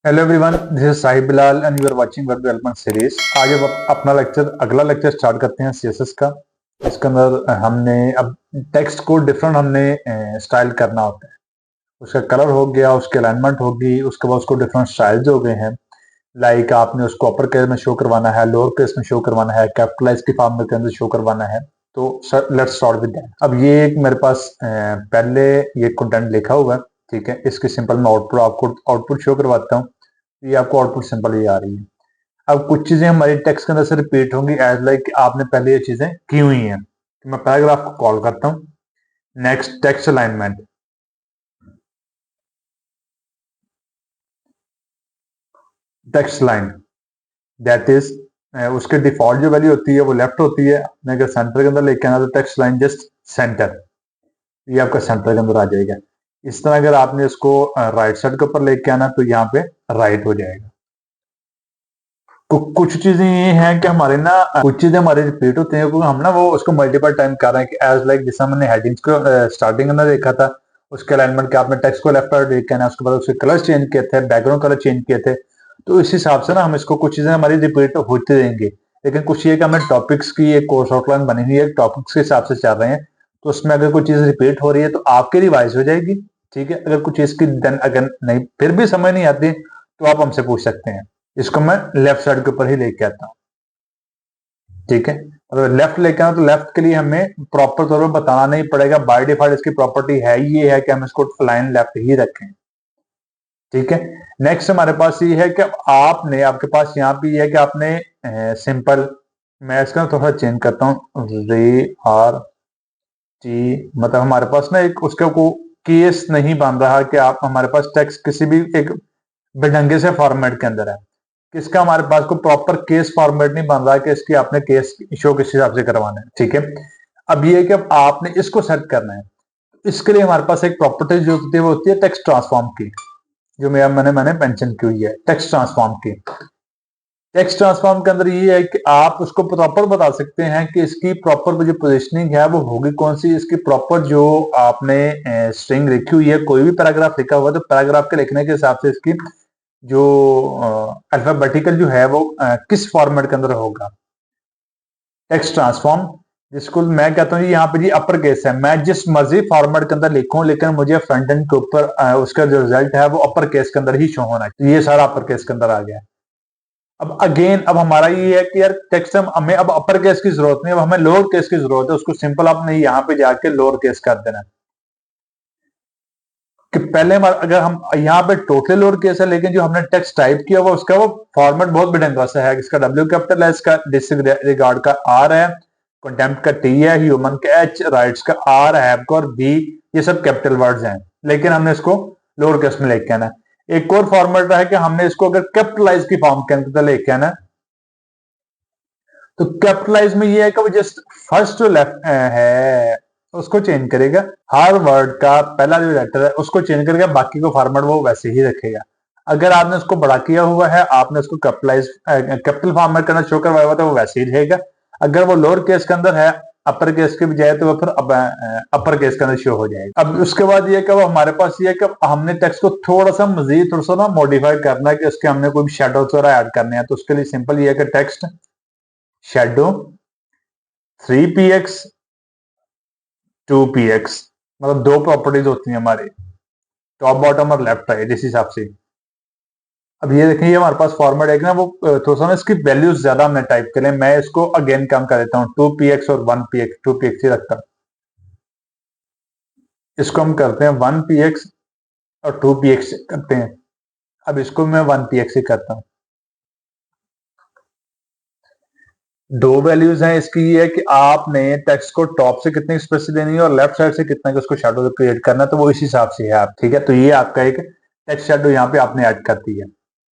Hello everyone, this is Sahib Bilal and you are watching web development series. आज अब अपना अगला लेक्चर स्टार्ट करते हैं सीएसएस का। इसके अंदर हमने अब टेक्स्ट को डिफरेंट हमने स्टाइल करना होता है। उसका कलर हो गया, उसकी अलाइनमेंट होगी, उसके बाद उसको डिफरेंट स्टाइल्स हो गए हैं। लाइक आपने उसको अपर केस में शो करवाना है, लोअर केस में शो करवाना है, कैपिटलाइज की फॉर्म के अंदर शो करवाना है। तो लेट्स स्टार्ट विद दैट। अब ये एक मेरे पास पहले ये कंटेंट लिखा हुआ है, ठीक है। इसकी सिंपल मैं आपको आउटपुट शो करवाता हूँ। ये आपको आउटपुट सिंपल ही आ रही है। अब कुछ चीजें हमारी टेक्स्ट के अंदर से रिपीट होंगी एज लाइक आपने पहले ये चीजें की हुई हैं। तो मैं पैराग्राफ को कॉल करता हूँ। Next text alignment, text line, that is उसके डिफॉल्ट जो वैल्यू होती है वो लेफ्ट होती है। आपने अगर सेंटर के अंदर लेके आना तो टेक्स्ट लाइन जस्ट सेंटर, ये आपका सेंटर के अंदर आ जाएगा। इस तरह अगर आपने इसको राइट साइड के ऊपर लेके आना तो यहाँ पे राइट हो जाएगा। तो कुछ चीजें ये हैं कि हमारे ना कुछ चीजें हमारे रिपीट होते हैं क्योंकि हम ना वो उसको मल्टीपल टाइम कर रहे हैं कि एज लाइक जैसे हमने हेडिंग्स को स्टार्टिंग में देखा था, उसके अलाइनमेंट के आपने टेक्स्ट को लेफ्ट और राइट करना है, उसके बाद उसके कलर चेंज किए थे, बैकग्राउंड कलर चेंज किए थे। तो इस हिसाब से ना हम इसको कुछ चीजें हमारी रिपीट होती रहेंगी। लेकिन कुछ ये कि हमें टॉपिक्स की एक कोर्स आउटलाइन बनी हुई है, टॉपिक्स के हिसाब से चल रहे हैं। तो उसमें अगर कोई चीज रिपीट हो रही है तो आपकी रिवाइज हो जाएगी, ठीक है। अगर कुछ चीज की देन अगर नहीं फिर भी समझ नहीं आती तो आप हमसे पूछ सकते हैं। इसको मैं लेफ्ट साइड के ऊपर ही लेके आता हूँ, ठीक है। अगर लेफ्ट लेके आना तो लेफ्ट के लिए हमें प्रॉपर तौर पर बताना नहीं पड़ेगा। बाय डिफॉल्ट इसकी प्रॉपर्टी है ये है कि हम इसको लाइन लेफ्ट ही रखें, ठीक है। नेक्स्ट हमारे पास ये है कि आपने आपके पास यहाँ पे ये है कि आपने सिंपल, मैं इसका थोड़ा चेंज करता हूँ, रे आर टी, मतलब हमारे पास ना एक उसका को केस नहीं बन रहा कि आप हमारे पास टेक्स्ट किसी भी एक बेढंगे से फॉर्मेट के अंदर है। किसका हमारे पास को प्रॉपर केस फॉर्मेट नहीं बन रहा कि इसकी आपने केस शो किस हिसाब से करवाना है, ठीक है। अब ये है कि अब आपने इसको सेट करना है। इसके लिए हमारे पास एक प्रॉपर्टी जो होती है वो होती है टेक्स्ट ट्रांसफॉर्म की, जो मैंने मेंशन की हुई है टेक्स्ट ट्रांसफॉर्म की। टेक्स्ट ट्रांसफॉर्म के अंदर ये है कि आप उसको प्रॉपर बता सकते हैं कि इसकी प्रॉपर जो पोजिशनिंग है वो होगी कौन सी। इसकी प्रॉपर जो आपने स्ट्रिंग लिखी हुई है, कोई भी पैराग्राफ लिखा हुआ है तो पैराग्राफ के लिखने के हिसाब से इसकी जो अल्फाबेटिकल जो है वो किस फॉर्मेट के अंदर होगा। टेक्स्ट ट्रांसफॉर्म, जिसको मैं कहता हूँ यहाँ पे जी अपर केस है, मैं जिस मर्जी फॉर्मेट के अंदर लिखूं लेकिन मुझे फ्रंट एंड के ऊपर उसका जो रिजल्ट है वो अपर केस के अंदर ही शो होना चाहिए। ये सारा अपर केस के अंदर आ गया। अब अगेन अब हमारा ये है कि यार टेक्स्ट हमें अब अपर केस की जरूरत नहीं, अब हमें लोअर केस की जरूरत है। उसको सिंपल आपने यहाँ पे जाके लोअर केस कर देना कि पहले अगर हम यहाँ पे टोटल लोअर केस है लेकिन जो हमने टेक्स्ट टाइप किया हुआ उसका वो फॉर्मेट बहुत बेढंगा सा है। इसका डब्ल्यू कैपिटल है, इसका डिसरिगार्ड का आर है, कंटेम्प्ट का टी है, ह्यूमन का एच, राइट्स का आर, हैव का और बी, ये सब कैपिटल वर्ड्स हैं। लेकिन हमने इसको लोअर केस में लेके आना। एक और फॉर्मेट है कि हमने इसको अगर कैपिटलाइज की फॉर्म के अंदर लेके आना, तो कैपिटलाइज में ये है कि वो जस्ट फर्स्ट जो लेफ्ट है उसको चेंज करेगा। हर वर्ड का पहला जो लेटर है उसको चेंज करेगा, बाकी को फॉर्मेट वो वैसे ही रखेगा। अगर आपने उसको बड़ा किया हुआ है, आपने उसको कैपिटल फॉर्मेट करना शो करवाया हुआ तो वो वैसे ही रहेगा। अगर वो लोअर केस के अंदर है अपर केस के बजाय तो वो फिर अपर केस के अंदर शो हो जाएगा। अब उसके बाद ये कि हमारे पास ये है कि हमने टेक्स्ट को थोड़ा सा मजीद थोड़ा सा ना मॉडिफाई करना है कि उसके हमने कोई शेडोज वगैरह ऐड करने हैं। तो उसके लिए सिंपल ये है कि टेक्स्ट शेडो 3px 2px, मतलब दो प्रॉपर्टीज होती हैं हमारी, टॉप बॉटम और लेफ्ट राइट, इस हिसाब से। अब ये देखें, ये हमारे पास फॉर्मेट है ना वो थोड़ा सा ना इसकी वैल्यूज ज्यादा हमने टाइप करें। मैं इसको अगेन कम कर देता हूँ, 2px और 1px, 2px ही रखता हूँ। इसको हम करते हैं 1px और 2px करते हैं। अब इसको मैं 1px ही करता हूँ। दो वैल्यूज हैं इसकी, ये है कि आपने टेक्स्ट को टॉप से कितनी स्पेस देनी है और लेफ्ट साइड से कितना उसको शैडो क्रिएट करना है, तो वो इस हिसाब से है आप, ठीक है। तो ये आपका एक टेक्स्ट शैडो यहाँ पे आपने ऐड कर दी है।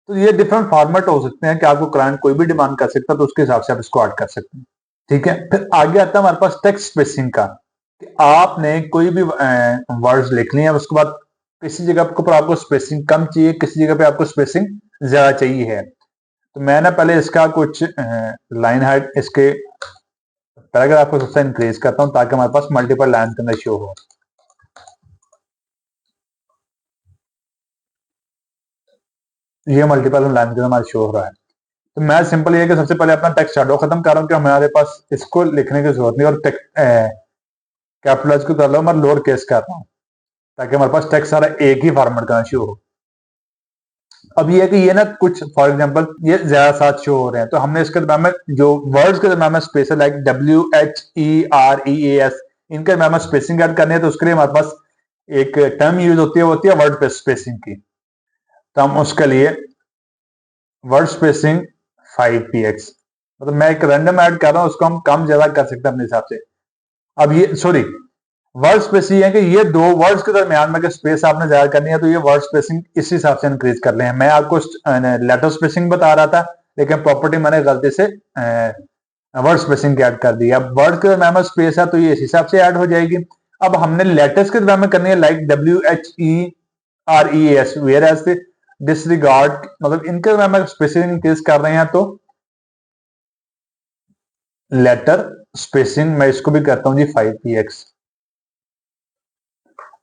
तो ये डिफरेंट फॉर्मेट हो सकते हैं कि आपको क्लाइंट कोई भी डिमांड कर सकता है, तो उसके हिसाब से आप इसको ऐड कर सकते हैं, ठीक है। फिर आगे आता है हमारे पास टेक्स्ट स्पेसिंग का, कि आपने कोई भी वर्ड्स लिख लिए हैं, उसके बाद किसी जगह पर आपको स्पेसिंग कम चाहिए, किसी जगह पे आपको स्पेसिंग ज्यादा चाहिए है। तो मैं ना पहले इसका कुछ लाइन हाइट इसके पैराग्राफ को सबसे इंक्रीज करता हूं ताकि हमारे पास मल्टीपल लाइन के अंदर शो हो। ये मल्टीपल लाइन के हमारे शो हो रहा है। तो मैं सिंपल ये कि सबसे पहले अपना टेक्स्ट शैडो खत्म कर रहा हूँ कि हमारे पास इसको लिखने की जरूरत नहीं, और कैपिटलाइज को कर रहा हूँ मैं लोअर केस कर रहा हूँ, ताकि हमारे पास टेक्स्ट सारा एक ही फॉर्मेट का शो हो। अब ये है कि ये ना कुछ फॉर एग्जांपल ये ज्यादा साथ शो हो रहे हैं, तो हमने इसके दरम्यान में जो वर्ड्स के दरम्यान में स्पेस है, लाइक WHEREAS, इनके दरम्यान में स्पेसिंग ऐड करनी है, तो उसके लिए हमारे पास एक टर्म यूज होती है, वो होती है वर्ड स्पेसिंग की। तो हम उसके लिए वर्ड स्पेसिंग 5px, मतलब मैं एक रैंडम ऐड कर रहा हूँ, उसको हम कम ज्यादा कर सकते हैं अपने हिसाब से। अब ये सॉरी, वर्ड स्पेसिंग है कि ये दो वर्ड्स के दरमियान में स्पेस आपने ज्यादा करनी है, तो ये वर्ड स्पेसिंग इस हिसाब से इंक्रीज कर ले हैं। मैं आपको लेटर स्पेसिंग बता रहा था, लेकिन प्रॉपर्टी मैंने गलती से वर्ड स्पेसिंग ऐड कर दी। अब वर्ड के दरमियान में स्पेस है, तो ये इस हिसाब से ऐड हो जाएगी। अब हमने लेटर्स के दरमियान में करनी है, like WHEREAS, whereas disregard, मतलब इनके दरमियान में स्पेसिंग इंक्रीज कर रहे हैं, तो लेटर स्पेसिंग मैं इसको भी करता हूं जी 5px।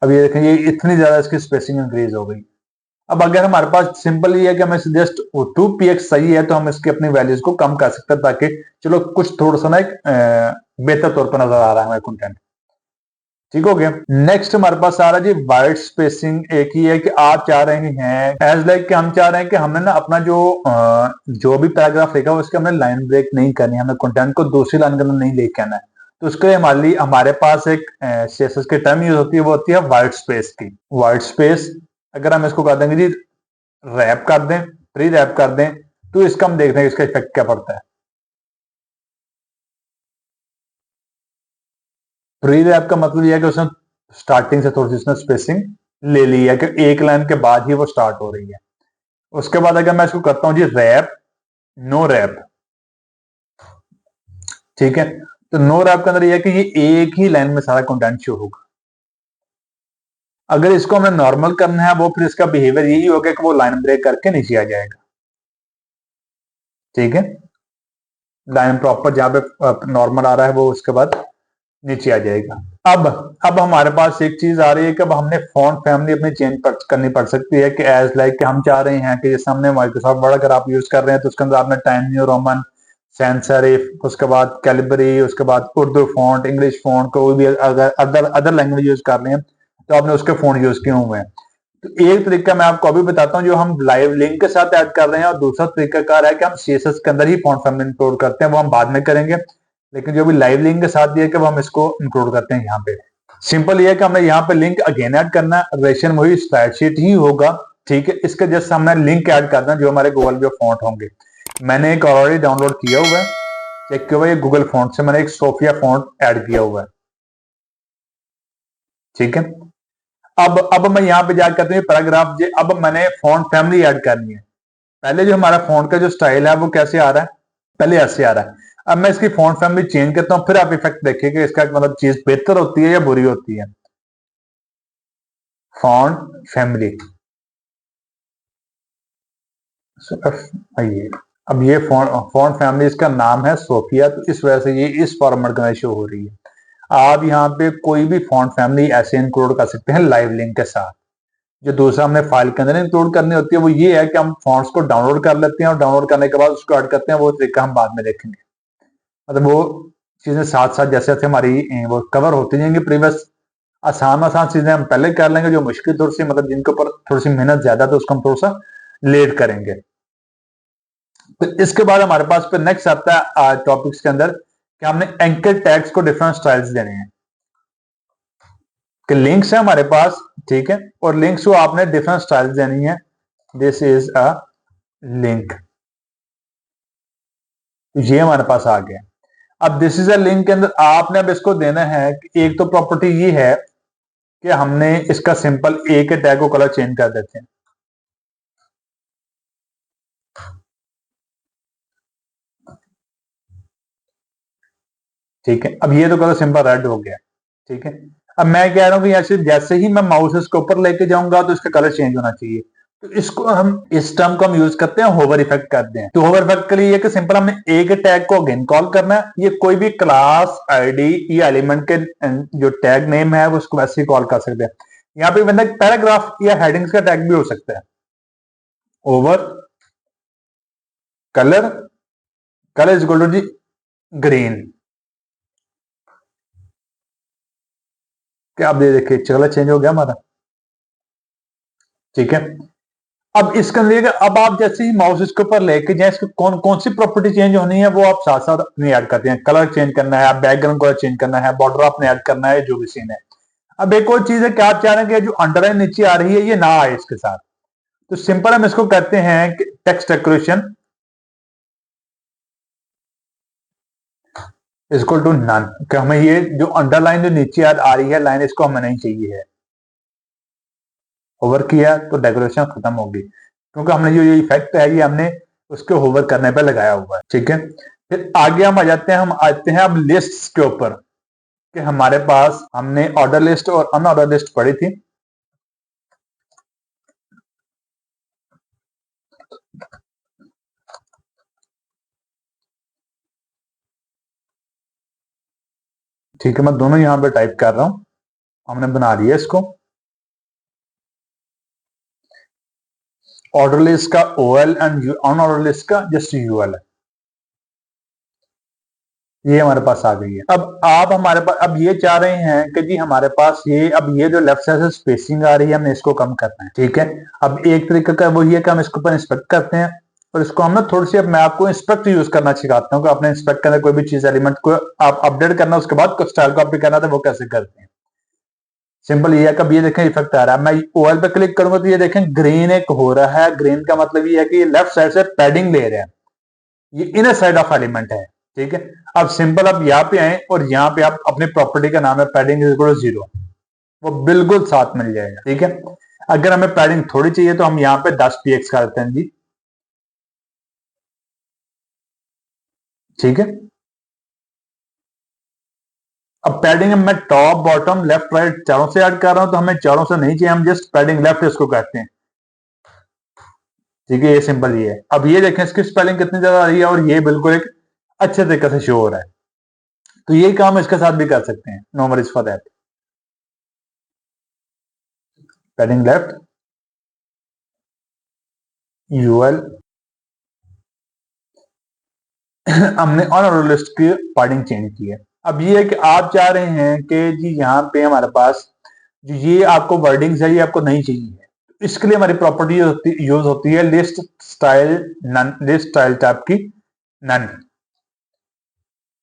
अब ये देखें, ये इतनी ज्यादा इसकी स्पेसिंग इंक्रीज हो गई। अब अगर हमारे पास सिंपल ही है कि हमें जस्ट 2px सही है, तो हम इसकी अपनी वैल्यूज को कम कर सकते हैं, ताकि चलो कुछ थोड़ा सा ना एक बेहतर तौर पर नजर आ रहा है हमें कंटेंट। ठीक हो गया। नेक्स्ट हमारे पास आ रहा है जी वाइड स्पेसिंग। एक ही है कि आप चाह रहे हैं एज लाइक कि हम चाह रहे हैं कि हमने ना अपना जो भी पैराग्राफ लिखा है उसके हमने लाइन ब्रेक नहीं करनी है, हमें कंटेंट को दूसरी लाइन के अंदर नहीं लेके आना है। तो उसके लिए हमारे पास एक सीएसएस की टर्म यूज होती है, वो होती है वाइड स्पेस की। वाइड स्पेस अगर हम इसको कर देंगे जी रैप कर दें, प्री रैप कर दें, तो इसका हम देखते हैं इसका इफेक्ट क्या पड़ता है। प्री रैप का मतलब यह है कि उसने स्टार्टिंग से थोड़ी सी उसने स्पेसिंग ले ली है, कि एक लाइन के बाद ही वो स्टार्ट हो रही है। उसके बाद अगर मैं इसको करता हूं जी रैप, नो रैप, ठीक है, तो नो रैप के अंदर यह है कि ये एक ही लाइन में सारा कंटेंट शो होगा। अगर इसको हमें नॉर्मल करना है, वो फिर इसका बिहेवियर यही होगा कि वो लाइन ब्रेक करके नीचे आ जाएगा। ठीक है, लाइन प्रॉपर जहां पे नॉर्मल आ रहा है वो उसके बाद नीचे आ जाएगा। अब हमारे पास एक चीज आ रही है कि अब हमने फॉन्ट फैमिली अपनी चेंज करनी पड़ सकती है, कि एज लाइक कि हम चाह रहे हैं कि जैसे हमने माइक्रोसॉफ्ट वर्ड अगर आप यूज कर रहे हैं, तो उसके अंदर आपने time new Roman, sans serif, उसके बाद कैलिबरी, उसके बाद उर्दू फॉन्ट, इंग्लिश फॉन्ट, कोई भी अगर अदर लैंग्वेज यूज कर रहे हैं, तो आपने उसके फॉन्ट यूज किए हुए हैं। तो एक तरीका मैं आपको अभी बताता हूँ जो हम लाइव लिंक के साथ ऐड कर रहे हैं, और दूसरा तरीका कार है कि हम सीएसएस के अंदर ही फॉन्ट फैमिली इंक्लूड करते हैं, वो हम बाद में करेंगे। लेकिन जो भी लाइव लिंक के साथ दिया कि वो हम इसको इंक्लूड करते हैं यहाँ पे। सिंपल ये है कि हमने यहाँ पे लिंक अगेन ऐड करना है, रेशन वही स्प्रेडशीट ही होगा। ठीक है, इसके जस्ट हमने लिंक ऐड करना है जो हमारे गूगल पे फॉन्ट होंगे। मैंने एक ऑलरेडी डाउनलोड किया हुआ है, चेक किया हुआ है, गूगल फॉन्ट से मैंने एक सोफिया फॉन्ट ऐड किया हुआ है। ठीक है, अब मैं यहाँ पे जाकर करते हैं पैराग्राफ। अब मैंने फॉन्ट फैमिली ऐड करनी है। पहले जो हमारा फॉन्ट का जो स्टाइल है वो कैसे आ रहा है, पहले ऐसे आ रहा है। अब मैं इसकी फॉन्ट फैमिली चेंज करता हूँ, फिर आप इफेक्ट देखिए कि इसका मतलब चीज बेहतर होती है या बुरी होती है। फॉन्ट फैमिली, ये अब ये फॉन्ट फैमिली इसका नाम है सोफिया, तो इस वजह से ये इस फॉर्मेट का शो हो रही है। आप यहाँ पे कोई भी फॉन्ट फैमिली ऐसे इंक्लूड कर सकते हैं लाइव लिंक के साथ। जो दूसरा हमने फाइल के अंदर इंक्लूड करनी होती है वो ये है कि हम फॉन्ट्स को डाउनलोड कर लेते हैं, और डाउनलोड करने के बाद उसको ऐड करते हैं। वो तरीका हम बाद में देखेंगे, मतलब वो चीजें साथ साथ जैसे जैसे हमारी वो कवर होती जाएंगी प्रीवियस आसान आसान चीजें हम पहले कर लेंगे, जो मुश्किल थोड़ी सी मतलब जिनके ऊपर थोड़ी सी मेहनत ज्यादा, तो उसको हम थोड़ा सा लेट करेंगे। तो इसके बाद हमारे पास पे नेक्स्ट आता है टॉपिक्स के अंदर कि हमने एंकर टैग्स को डिफरेंट स्टाइल्स देने हैं, कि लिंक्स है हमारे पास, ठीक है, और लिंक्स को आपने डिफरेंट स्टाइल्स देनी है। दिस इज अ लिंक, ये हमारे पास आ गया। अब दिस इज अ लिंक के अंदर आपने अब इसको देना है कि एक तो प्रॉपर्टी ये है कि हमने इसका सिंपल ए के टैग को कलर चेंज कर देते हैं। ठीक है, अब ये तो कलर सिंपल रेड हो गया। ठीक है, अब मैं कह रहा हूं कि ऐसे जैसे ही मैं माउस इसके ऊपर लेके जाऊंगा तो इसका कलर चेंज होना चाहिए। तो इसको हम इस टर्म को हम यूज करते हैं होवर इफेक्ट करते हैं। तो होवर इफेक्ट के लिए कि सिंपल हमने ए के टैग को अगेन कॉल करना है। ये कोई भी क्लास आईडी या एलिमेंट के जो टैग नेम है वो उसको वैसे ही कॉल कर सकते हैं। यहाँ पे बंदा पैराग्राफ या हेडिंग्स का टैग भी हो सकता है। Over colour, colour is equal to G green. क्या आप ये देखिए कलर चेंज हो गया हमारा, ठीक है। अब इसके अंदर अब आप जैसे ही माउस इसके ऊपर लेके जाए, इसकी कौन कौन सी प्रॉपर्टी चेंज होनी है वो आप साथ साथ अपनी ऐड करते हैं। कलर चेंज करना है, बैकग्राउंड कलर चेंज करना है, बॉर्डर आपने ऐड करना है, जो भी सीन है। अब एक और चीज है, क्या आप चाह रहे हैं कि जो अंडरलाइन नीचे आ रही है ये ना आए इसके साथ, तो सिंपल हम इसको करते हैं कि text decoration equal to none, कि हमें ये जो अंडरलाइन जो नीचे आ रही है लाइन, इसको हमें नहीं चाहिए है। होवर किया तो डेकोरेशन खत्म होगी, क्योंकि हमने जो ये इफेक्ट है ये हमने उसके होवर करने पे लगाया हुआ है, ठीक है। फिर आगे हम आ जाते हैं, हम आते हैं अब लिस्ट के ऊपर, कि हमारे पास हमने ऑर्डर लिस्ट और अनऑर्डर लिस्ट पढ़ी थी। ठीक है, मैं दोनों यहां पे टाइप कर रहा हूं, हमने बना लिया इसको। ऑर्डर लिस्ट का ओएल एंड अनऑर्डर लिस्ट का जस्ट यूएल है, ये हमारे पास आ गई है। अब आप हमारे पास अब ये चाह रहे हैं कि जी हमारे पास ये अब ये जो लेफ्ट साइड से स्पेसिंग आ रही है हमने इसको कम करना है, ठीक है। अब एक तरीका का वो ये कि हम इसके ऊपर इंस्पेक्ट करते हैं, और इसको हम ना थोड़ी सी, अब मैं आपको इंस्पेक्ट यूज करना सिखाता हूँ कि आपने इंस्पेक्ट करना, कोई भी चीज एलिमेंट को आप अपडेट करना, उसके बाद स्टाइल कॉपी करना था वो कैसे करते हैं। सिंपल ये है कि अब ये देखें इफेक्ट आ रहा है, मैं ओएल पे क्लिक करूंगा तो ये देखें ग्रीन एक हो रहा है। ग्रीन का मतलब ये है कि ये लेफ्ट साइड से पैडिंग ले रहे हैं, ये इनर साइड ऑफ एलिमेंट है, ठीक है। अब सिंपल अब यहाँ पे आए और यहाँ पे आप अपनी प्रॉपर्टी का नाम है पैडिंग इज इक्वल टू 0, वो बिल्कुल साथ मिल जाएगा, ठीक है। अगर हमें पैडिंग थोड़ी चाहिए तो हम यहाँ पे 10 px का देते हैं जी, ठीक है। अब पैडिंग मैं टॉप बॉटम लेफ्ट राइट चारों से ऐड कर रहा हूं, तो हमें चारों से नहीं चाहिए, हम जस्ट पैडिंग लेफ्ट इसको कहते हैं, ठीक है। ये सिंपल ये है। अब ये देखें इसकी स्पेलिंग कितनी ज्यादा आ रही है, और ये बिल्कुल एक अच्छे तरीके से शो हो रहा है, तो यही काम इसके साथ भी कर सकते हैं। No worries for that, padding left UL हमने ऑनर लिस्ट की पैडिंग चेंज की है। अब ये है कि आप चाह रहे हैं कि जी यहाँ पे हमारे पास जो ये आपको वर्डिंग्स है ये आपको नहीं चाहिए है, इसके लिए हमारी प्रॉपर्टी यूज होती है list style none, list style type की none,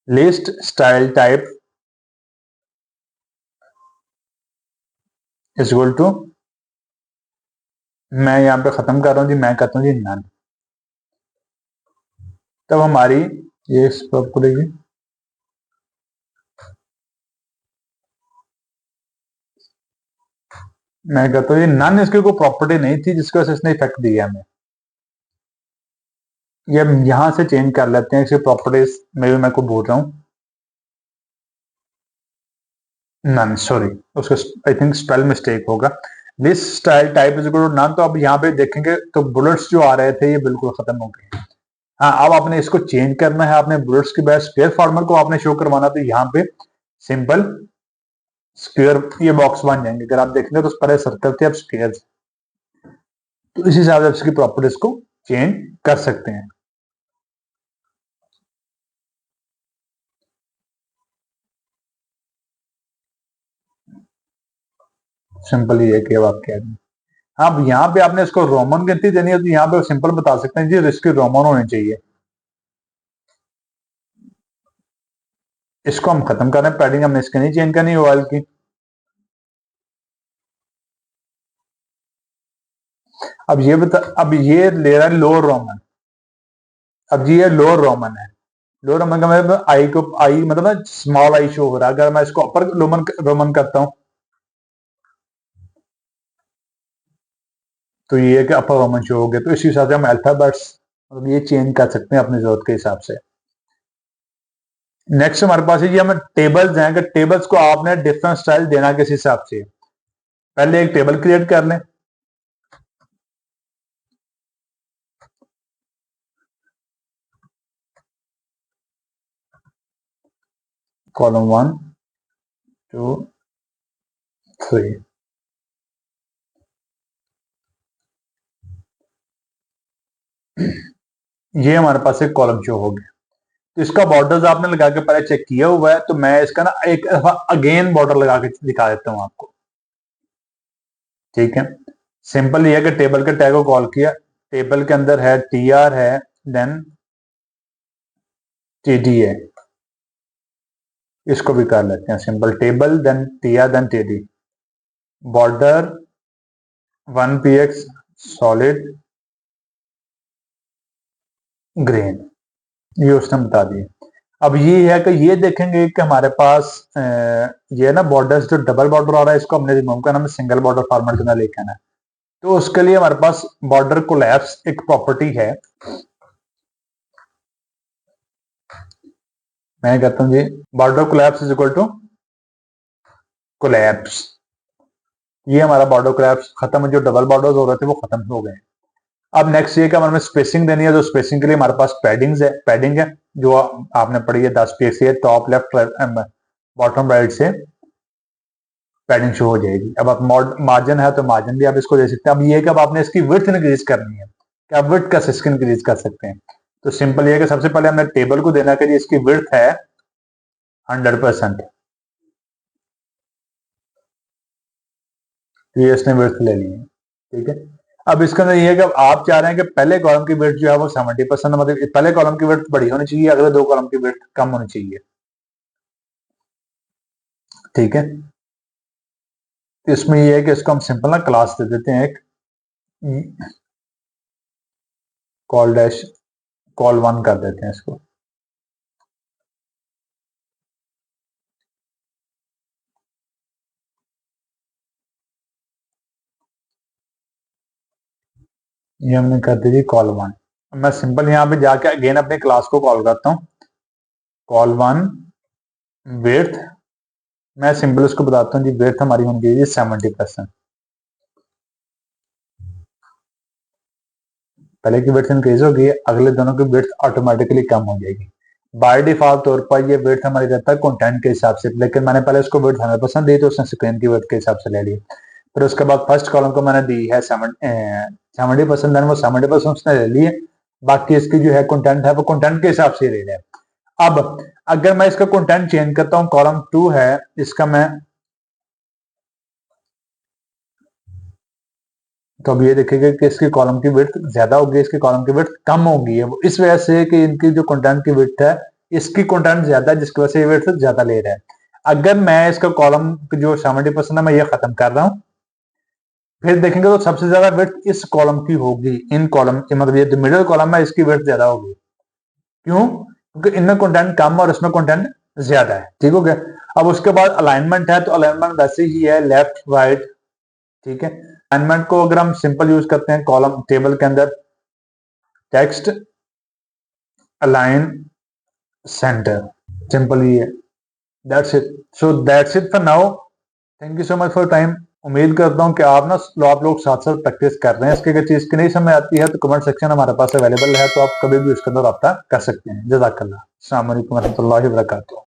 list style type is equal to, मैं यहां पे खत्म कर रहा हूं जी, मैं कहता हूं जी नन। तब हमारी ये प्रॉपर्टी, मैं कहता हूं ये नन, इसकी कोई प्रॉपर्टी नहीं थी जिसकी वजह से इसने इफेक्ट दिया हमें। ये हम यहां से चेंज कर लेते हैं इसकी प्रॉपर्टीज में भी, मैं को बोल रहा हूं नन, सॉरी उसका आई थिंक स्पेल मिस्टेक होगा। List style type is equal to none, तो अब यहाँ पे देखेंगे तो बुलेट्स जो आ रहे थे ये बिल्कुल खत्म हो गए। हाँ, अब आपने इसको चेंज करना है, आपने बुलेट्स के बाद स्क्वायर फॉर्मेट को आपने शो करवाना, तो यहाँ पे सिंपल स्क्वायर ये बॉक्स बन जाएंगे। अगर आप देखेंगे तो पहले सर्कल थे अब स्क्वायर, तो इस हिसाब से इसकी प्रॉपर्टीज को चेंज कर सकते हैं। सिंपल ये है कि अब आप क्या, हाँ, अब यहाँ पे आपने इसको रोमन गिनती देनी है, तो यहाँ पे सिंपल बता सकते हैं जी इसकी रोमन होनी चाहिए। इसको हम खत्म कर रहे हैं, पैडिंग हमने इसके नहीं चेंज करनी ऑयल की। अब ये बता, अब ये ले रहा है लोअर रोमन, अब जी ये लोअर रोमन है। लोअर रोमन का मतलब आई को आई मतलब ना स्मॉल आई शो हो रहा है। अगर मैं इसको अपर रोमन रोमन करता हूं तो ये है कि अपर रोमन शो हो गया, तो इसी हिसाब से हम अल्फाबेट्स मतलब ये चेंज कर सकते हैं अपनी जरूरत के हिसाब से। नेक्स्ट हमारे पास है जी, हमें टेबल्स हैं कि टेबल्स को आपने डिफरेंट स्टाइल देना किस हिसाब से। पहले एक टेबल क्रिएट कर लें, कॉलम 1 2 3, ये हमारे पास एक कॉलम शो हो गया। तो इसका बॉर्डर्स आपने लगा के पहले चेक किया हुआ है, तो मैं इसका ना एक दफा अगेन बॉर्डर लगा के दिखा देता हूं आपको। ठीक है, सिंपल ये है कि टेबल के टैग को कॉल किया, टेबल के अंदर है tr है, देन td है, इसको भी कर लेते हैं simple, table then tr then td, border 1px solid green, ये उसने बता दिया। अब ये है कि ये देखेंगे कि हमारे पास ये ना बॉर्डर्स जो डबल बॉर्डर आ रहा है, इसको हमने रिमूव करना, हमें सिंगल बॉर्डर फॉर्मेट के अंदर लेके आना है। तो उसके लिए हमारे पास बॉर्डर कोलैप्स एक प्रॉपर्टी है, मैं कहता हूं जी border collapse is equal to collapse. ये हमारा बॉर्डर कोलैप्स खत्म, जो डबल बॉर्डर्स हो रहे थे वो खत्म हो गए। अब नेक्स्ट ये कि हमें स्पेसिंग देनी है, जो स्पेसिंग के लिए हमारे पास पैडिंग है जो आपने पढ़ी है 10 पीएक्स है, टॉप लेफ्ट बॉटम राइट से पैडिंग शो हो जाएगी। अब आप मार्जिन है तो मार्जिन भी आप इसको दे सकते हैं। अब ये कि अब आपने इसकी विड्थ इंक्रीज करनी है, क्या विड्थ का सिस्क इंक्रीज कर सकते हैं। तो सिंपल ये है कि सबसे पहले हमने टेबल को देना कि इसकी विड्थ है 100%, ये इसने विड्थ ले ली है। ठीक है, अब इसके अंदर ये है कि आप चाह रहे हैं कि पहले कॉलम की विड्थ जो है वो 70%, मतलब पहले कॉलम की विड्थ बड़ी होनी चाहिए, अगले दो कॉलम की विड्थ कम होनी चाहिए। ठीक है, इसमें ये है कि इसको हम सिंपल ना क्लास दे देते हैं एक कॉल डैश कॉल 1 कर देते हैं इसको। ये हमने कर दी कॉल 1। मैं सिंपल यहाँ पे जाके अगेन अपने क्लास को कॉल करता हूँ, कॉल 1 विड्थ, मैं सिंपल उसको बताता हूँ जी विड्थ हमारी होनी चाहिए 70%। पहले की विड्थ इंक्रीज होगी, अगले दोनों की विड्थ ऑटोमेटिकली कम हो जाएगी। बाय डिफॉल्ट तौर पर ये विड्थ हमारी रहता है कंटेंट के हिसाब से, लेकिन मैंने पहले इसको विड्थ 100% दी तो उसने स्क्रीन की विड्थ के हिसाब से ले ली। फिर उसके बाद फर्स्ट कॉलम को मैंने दी है 70%, देन वो 70% उसने ले ली है, बाकी इसकी जो है कंटेंट है वो कंटेंट के हिसाब से ले लिया। अब अगर मैं इसका कंटेंट चेंज करता हूं, कॉलम 2 है, इसका मैं तो अब ये देखेंगे कि इसकी कॉलम की विड्थ ज्यादा होगी, इसकी कॉलम की विड्थ कम होगी। वो इस वजह से कि इनकी जो कंटेंट की विड्थ है, इसकी कंटेंट ज्यादा है, जिसकी वजह से ये विड्थ ज्यादा ले रहा है। अगर मैं इसका कॉलम जो 70% है मैं ये खत्म कर रहा हूं, फिर देखेंगे तो सबसे ज्यादा विड्थ इस कॉलम की होगी, इन कॉलम की, मतलब ये जो मिडिल कॉलम है इसकी विड्थ ज्यादा होगी। क्यों? क्योंकि इनमें कंटेंट कम और इसमें कंटेंट ज्यादा है। ठीक हो गया। अब उसके बाद अलाइनमेंट है, तो अलाइनमेंट वैसे ही है लेफ्ट राइट। ठीक है, अलाइनमेंट को अगर हम सिंपल यूज करते हैं कॉलम टेबल के अंदर, टेक्स्ट अलाइन सेंटर, सिंपल ही है, that's it. So that's it for now, thank you so much for time. उम्मीद करता हूँ कि आप लोग साथ साथ प्रैक्टिस कर रहे हैं। इसकी अगर चीज की नहीं समझ आती है तो कमेंट सेक्शन हमारे पास अवेलेबल है, तो आप कभी भी उसके अंदर रब्ता कर सकते हैं। जज़ाकल्लाह, अस्सलाम वालेकुम रहमतुल्लाहि व बरकातुहू।